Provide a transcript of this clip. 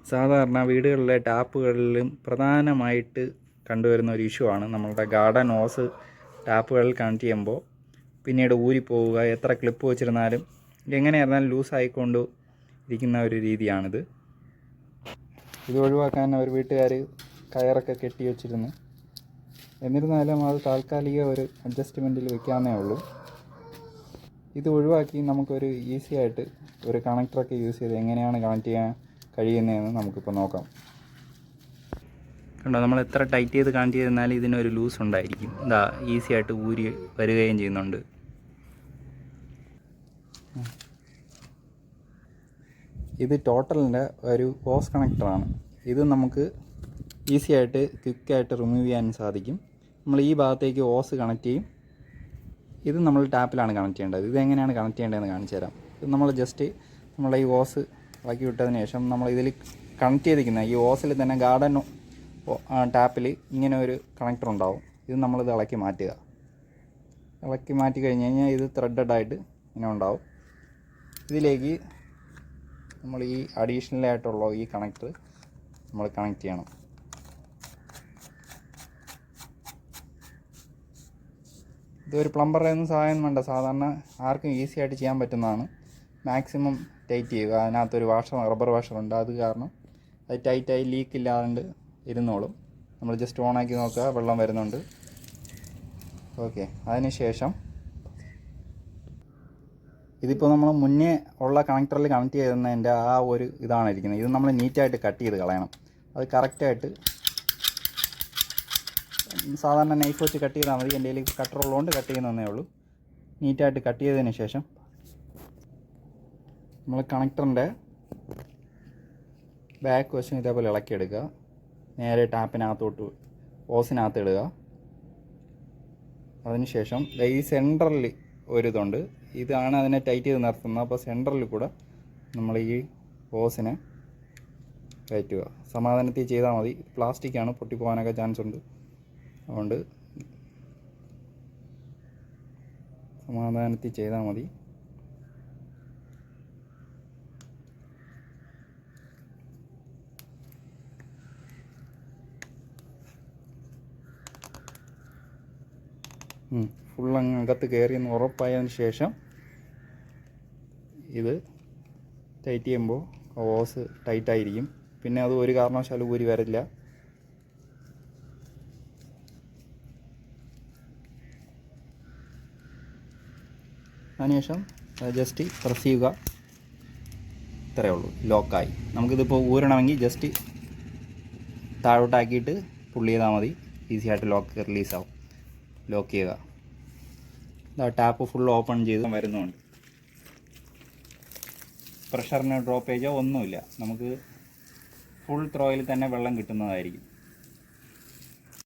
സാധാരണ വീടുകളിലെ ടാപ്പുകളിലും പ്രധാനമായിട്ട് കണ്ടുവരുന്ന ഒരു ഇഷ്യൂ ആണ് നമ്മളുടെ ഗാർഡൻ ഹോസ് ടാപ്പുകളിൽ കണക്ട് ചെയ്യുമ്പോൾ പിന്നീട് ഊരിപ്പോവുക. എത്ര ക്ലിപ്പ് വെച്ചിരുന്നാലും എങ്ങനെയായിരുന്നാലും ലൂസായിക്കൊണ്ട് ഇരിക്കുന്ന ഒരു രീതിയാണിത്. ഇത് ഒഴിവാക്കാൻ ഒരു വീട്ടുകാർ കയറൊക്കെ കെട്ടി വെച്ചിരുന്നു. എന്നിരുന്നാലും അത് താൽക്കാലിക ഒരു അഡ്ജസ്റ്റ്മെൻറ്റിൽ വെക്കാവുന്നേ ഉള്ളൂ. ഇത് ഒഴിവാക്കി നമുക്കൊരു ഈസി ആയിട്ട് ഒരു കണക്ടറൊക്കെ യൂസ് ചെയ്ത് എങ്ങനെയാണ് കണക്ട് ചെയ്യാൻ കഴിയുന്നതെന്ന് നമുക്കിപ്പോൾ നോക്കാം. കണ്ടോ, നമ്മൾ എത്ര ടൈറ്റ് ചെയ്ത് കണക്ട് ചെയ്തിരുന്നാലും ഇതിനൊരു ലൂസ് ഉണ്ടായിരിക്കും. ഇതാ ഈസി ആയിട്ട് ഊരി വരികയും ചെയ്യുന്നുണ്ട്. ഇത് ടോട്ടലിൻ്റെ ഒരു ഹോസ് കണക്ടറാണ്. ഇത് നമുക്ക് ഈസി ആയിട്ട് ക്വിക്കായിട്ട് റിമൂവ് ചെയ്യാൻ സാധിക്കും. നമ്മൾ ഈ ഭാഗത്തേക്ക് ഹോസ് കണക്ട് ചെയ്യും. ഇത് നമ്മൾ ടാപ്പിലാണ് കണക്ട് ചെയ്യേണ്ടത്. ഇതെങ്ങനെയാണ് കണക്ട് ചെയ്യേണ്ടതെന്ന് കാണിച്ചു തരാം. ഇത് നമ്മൾ ജസ്റ്റ് നമ്മളെ ഈ ഹോസ് ഇളക്കി വിട്ടതിന് ശേഷം നമ്മൾ ഇതിൽ കണക്ട് ചെയ്തിരിക്കുന്ന ഈ ഹോസിൽ തന്നെ ഗാർഡൻ ടാപ്പിൽ ഇങ്ങനെ ഒരു കണക്ടർ ഉണ്ടാവും. ഇത് നമ്മളിത് ഇളക്കി മാറ്റുക. ഇളക്കി മാറ്റി കഴിഞ്ഞ് കഴിഞ്ഞാൽ ഇത് ത്രെഡഡായിട്ട് ഇങ്ങനെ ഉണ്ടാവും. ഇതിലേക്ക് നമ്മൾ ഈ അഡീഷണലായിട്ടുള്ള ഈ കണക്ടർ നമ്മൾ കണക്ട് ചെയ്യണം. ഇതൊരു പ്ലംബറുടെ ഒന്നും സഹായം വേണ്ട, സാധാരണ ആർക്കും ഈസി ആയിട്ട് ചെയ്യാൻ പറ്റുന്നതാണ്. മാക്സിമം ടൈറ്റ് ചെയ്യുക. അതിനകത്തൊരു റബ്ബർ വാഷറുണ്ട്, അത് കാരണം അത് ടൈറ്റായി ലീക്ക് ഇല്ലാണ്ട് ഇരുന്നോളും. നമ്മൾ ജസ്റ്റ് ഓണാക്കി നോക്കുക, വെള്ളം വരുന്നുണ്ട്. ഓക്കെ, അതിന് ശേഷം ഇതിപ്പോൾ നമ്മൾ മുന്നേ ഉള്ള കണക്ടറിൽ കണക്ട് ചെയ്യുന്നതിൻ്റെ ആ ഒരു ഇതാണ് ഇരിക്കുന്നത്. ഇത് നമ്മൾ നീറ്റായിട്ട് കട്ട് ചെയ്ത് കളയണം. അത് കറക്റ്റായിട്ട് സാധാരണ നൈഫ് വെച്ച് കട്ട് ചെയ്താൽ മതി. എൻ്റെ കയ്യിൽ കട്ടർ ഉള്ളതുകൊണ്ട് കട്ട് ചെയ്യുന്നതേ ഉള്ളൂ. നീറ്റായിട്ട് കട്ട് ചെയ്തതിന് ശേഷം നമ്മൾ കണക്ടറിൻ്റെ ബാക്ക് വശം ഇതേപോലെ ഇളക്കിയെടുക്കുക. നേരെ ടാപ്പിനകത്തോട്ട് ഹോസിനകത്ത് ഇടുക. അതിനുശേഷം ഈ സെൻറ്ററിൽ ഒരിതുണ്ട്, ഇതാണ് അതിനെ ടൈറ്റ് ചെയ്ത് നിർത്തുന്നത്. അപ്പോൾ സെൻറ്ററിൽ കൂടെ നമ്മൾ ഈ ഹോസിനെ കയറ്റുക. സമാധാനത്തിൽ ചെയ്താൽ മതി. പ്ലാസ്റ്റിക്കാണ്, പൊട്ടിപ്പോകാനൊക്കെ ചാൻസ് ഉണ്ട്. അതുകൊണ്ട് സമാധാനത്തിൽ ചെയ്താൽ മതി. ഫുള്ളങ്ങ് അകത്ത് കയറിയെന്ന് ഉറപ്പായതിന് ശേഷം ഇത് ടൈറ്റ് ചെയ്യുമ്പോൾ ഹോസ് ടൈറ്റായിരിക്കും. പിന്നെ അത് ഒരു കാരണവശാലും ഊരി വരില്ല. അതിനുശേഷം ജസ്റ്റ് പ്രസ് ചെയ്യുക. ഇത്രയേ ഉള്ളൂ, ലോക്കായി. നമുക്കിതിപ്പോൾ ഊരണമെങ്കിൽ ജസ്റ്റ് താഴോട്ടാക്കിയിട്ട് പുള്ളി ചെയ്താൽ മതി. ഈസി ആയിട്ട് ലോക്ക് റിലീസാവും. ലോക്ക് ചെയ്യുക. ടാപ്പ് ഫുൾ ഓപ്പൺ ചെയ്ത് വരുന്നുണ്ട്. പ്രഷറിന് ഡ്രോപ്പേജോ ഒന്നുമില്ല. നമുക്ക് ഫുൾ ത്രോയിൽ തന്നെ വെള്ളം കിട്ടുന്നതായിരിക്കും.